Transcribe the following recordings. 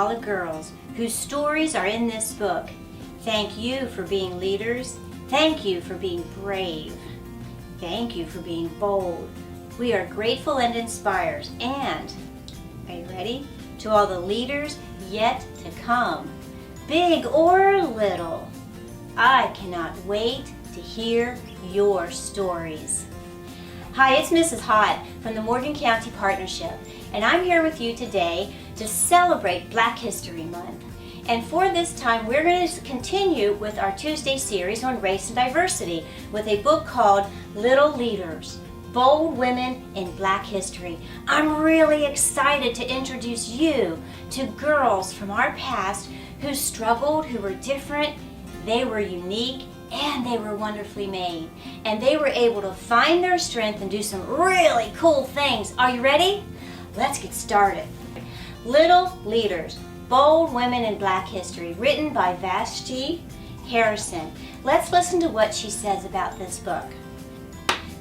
all the girls whose stories are in this book. Thank you for being leaders. Thank you for being brave. Thank you for being bold. We are grateful and inspired. And, are you ready? To all the leaders yet to come, big or little, I cannot wait to hear your stories. Hi, it's Mrs. Hott from the Morgan County Partnership, and I'm here with you today to celebrate Black History Month. And for this time, we're going to continue with our Tuesday series on race and diversity with a book called Little Leaders, Bold Women in Black History. I'm really excited to introduce you to girls from our past who struggled, who were different, they were unique, and they were wonderfully made. And they were able to find their strength and do some really cool things. Are you ready? Let's get started. Little Leaders, Bold Women in Black History, written by Vashti. Let's listen to what she says about this book.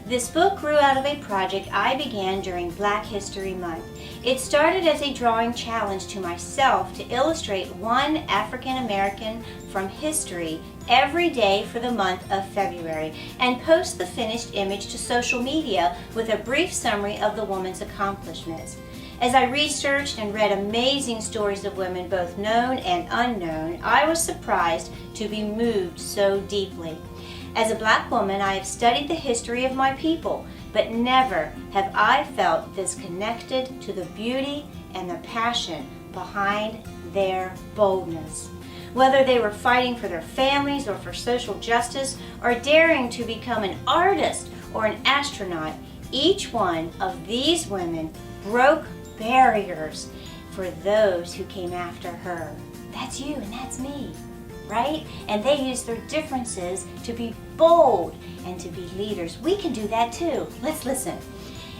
This book grew out of a project I began during Black History Month. It started as a drawing challenge to myself to illustrate one African American from history every day for the month of February and post the finished image to social media with a brief summary of the woman's accomplishments. As I researched and read amazing stories of women, both known and unknown, I was surprised to be moved so deeply. As a Black woman, I have studied the history of my people, but never have I felt this connected to the beauty and the passion behind their boldness. Whether they were fighting for their families or for social justice, or daring to become an artist or an astronaut, each one of these women broke barriers for those who came after her. That's you and that's me, right? And they used their differences to be bold and to be leaders. We can do that too. Let's listen.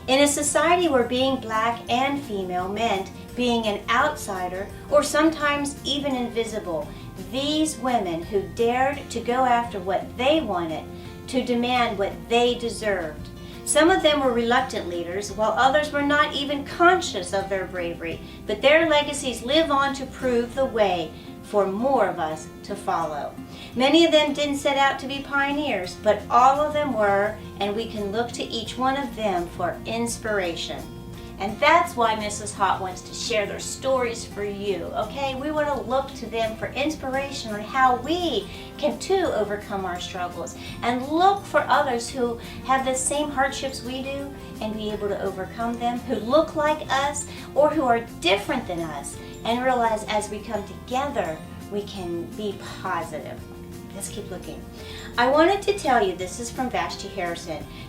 In a society where being Black and female meant being an outsider or sometimes even invisible, these women who dared to go after what they wanted, to demand what they deserved. Some of them were reluctant leaders, while others were not even conscious of their bravery, but their legacies live on to prove the way for more of us to follow. Many of them didn't set out to be pioneers, but all of them were, and we can look to each one of them for inspiration. And that's why Mrs. Hott wants to share their stories for you, okay? We want to look to them for inspiration on how we can too overcome our struggles, and look for others who have the same hardships we do and be able to overcome them, who look like us or who are different than us, and realize as we come together, we can be positive. Let's keep looking. I wanted to tell you, this is from Vashti.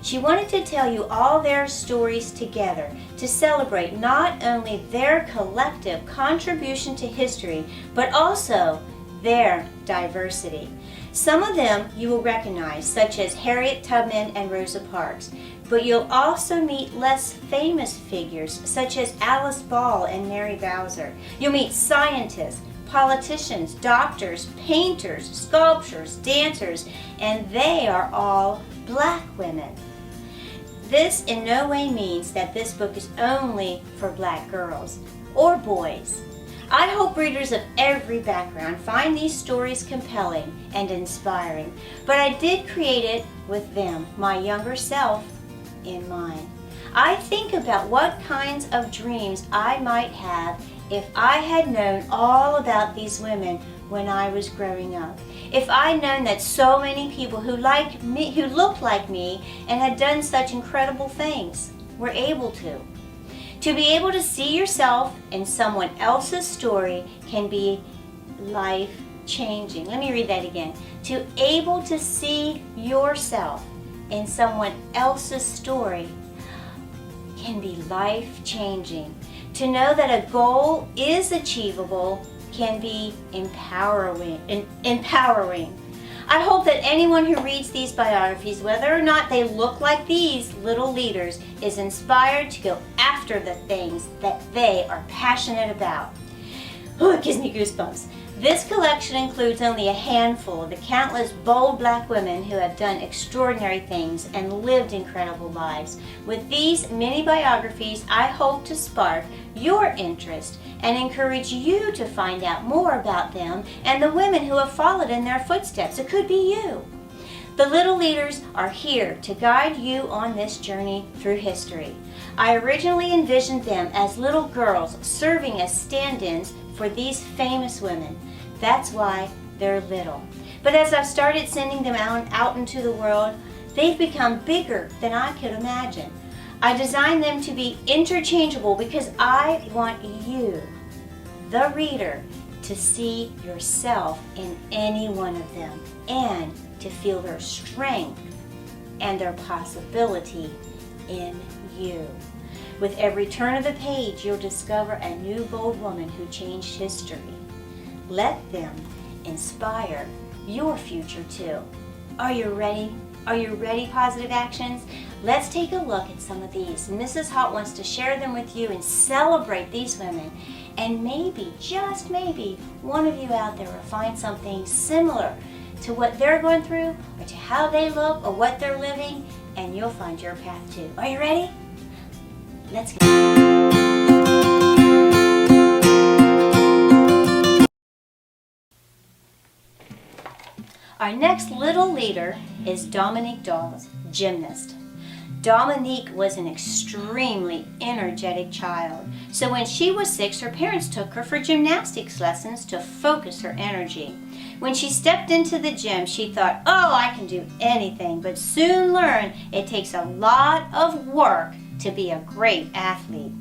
She wanted to tell you all their stories together to celebrate not only their collective contribution to history, but also their diversity. Some of them you will recognize, such as Harriet Tubman and Rosa Parks, but you'll also meet less famous figures, such as Alice Ball and Mary Bowser. You'll meet scientists, politicians, doctors, painters, sculptors, dancers, and they are all Black women. This in no way means that this book is only for Black girls or boys. I hope readers of every background find these stories compelling and inspiring, but I did create it with them, my younger self, in mind. I think about what kinds of dreams I might have if I had known all about these women when I was growing up. If I'd known that so many people who looked like me and had done such incredible things were able to. To be able to see yourself in someone else's story can be life-changing. Let me read that again. To able to see yourself in someone else's story can be life-changing. To know that a goal is achievable can be empowering. I hope that anyone who reads these biographies, whether or not they look like these little leaders, is inspired to go after the things that they are passionate about. Oh, it gives me goosebumps. This collection includes only a handful of the countless bold Black women who have done extraordinary things and lived incredible lives. With these mini biographies, I hope to spark your interest and encourage you to find out more about them and the women who have followed in their footsteps. It could be you. The Little Leaders are here to guide you on this journey through history. I originally envisioned them as little girls serving as stand-ins for these famous women. That's why they're little. But as I've started sending them out into the world, they've become bigger than I could imagine. I designed them to be interchangeable because I want you, the reader, to see yourself in any one of them and to feel their strength and their possibility in you. With every turn of the page, you'll discover a new bold woman who changed history. Let them inspire your future too. Are you ready? Are you ready, Positive Actions? Let's take a look at some of these. Mrs. Hott wants to share them with you and celebrate these women. And maybe, just maybe, one of you out there will find something similar to what they're going through or to how they look or what they're living, and you'll find your path too. Are you ready? Let's go. Our next little leader is Dominique Dawes, gymnast. Dominique was an extremely energetic child, so when she was 6, her parents took her for gymnastics lessons to focus her energy. When she stepped into the gym, she thought, oh, I can do anything, but soon learned it takes a lot of work to be a great athlete.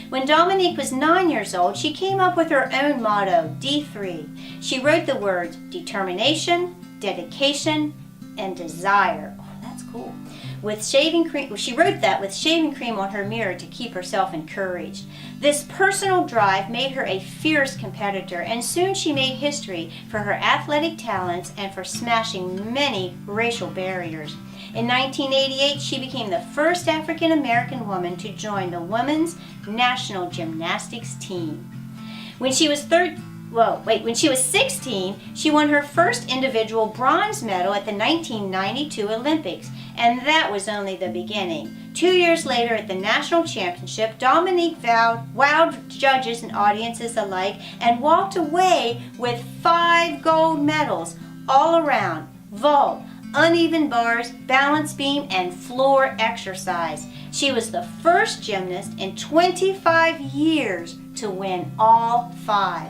When Dominique was 9 years old, she came up with her own motto, D3. She wrote the words determination, dedication, and desire. Oh, that's cool. With shaving cream, she wrote that with shaving cream on her mirror to keep herself encouraged. This personal drive made her a fierce competitor, and soon she made history for her athletic talents and for smashing many racial barriers. In 1988, she became the first African American woman to join the women's national gymnastics team. When she was 16, she won her first individual bronze medal at the 1992 Olympics, and that was only the beginning. 2 years later at the national championship, Dominique wowed judges and audiences alike and walked away with 5 gold medals all around: vault, uneven bars, balance beam, and floor exercise. She was the first gymnast in 25 years to win all 5.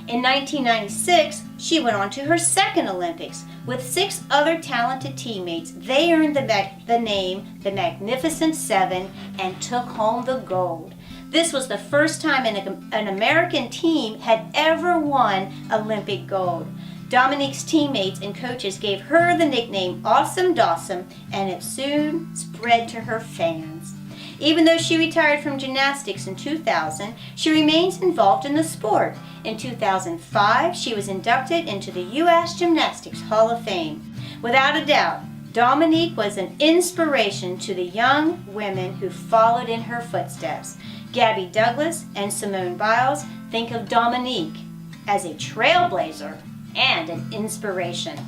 In 1996, she went on to her second Olympics. With 6 other talented teammates, they earned the name the Magnificent Seven and took home the gold. This was the first time an American team had ever won Olympic gold. Dominique's teammates and coaches gave her the nickname Awesome Dawson, and it soon spread to her fans. Even though she retired from gymnastics in 2000, she remains involved in the sport. In 2005, she was inducted into the U.S. Gymnastics Hall of Fame. Without a doubt, Dominique was an inspiration to the young women who followed in her footsteps. Gabby Douglas and Simone Biles think of Dominique as a trailblazer and an inspiration.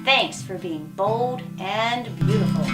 Thanks for being bold and beautiful.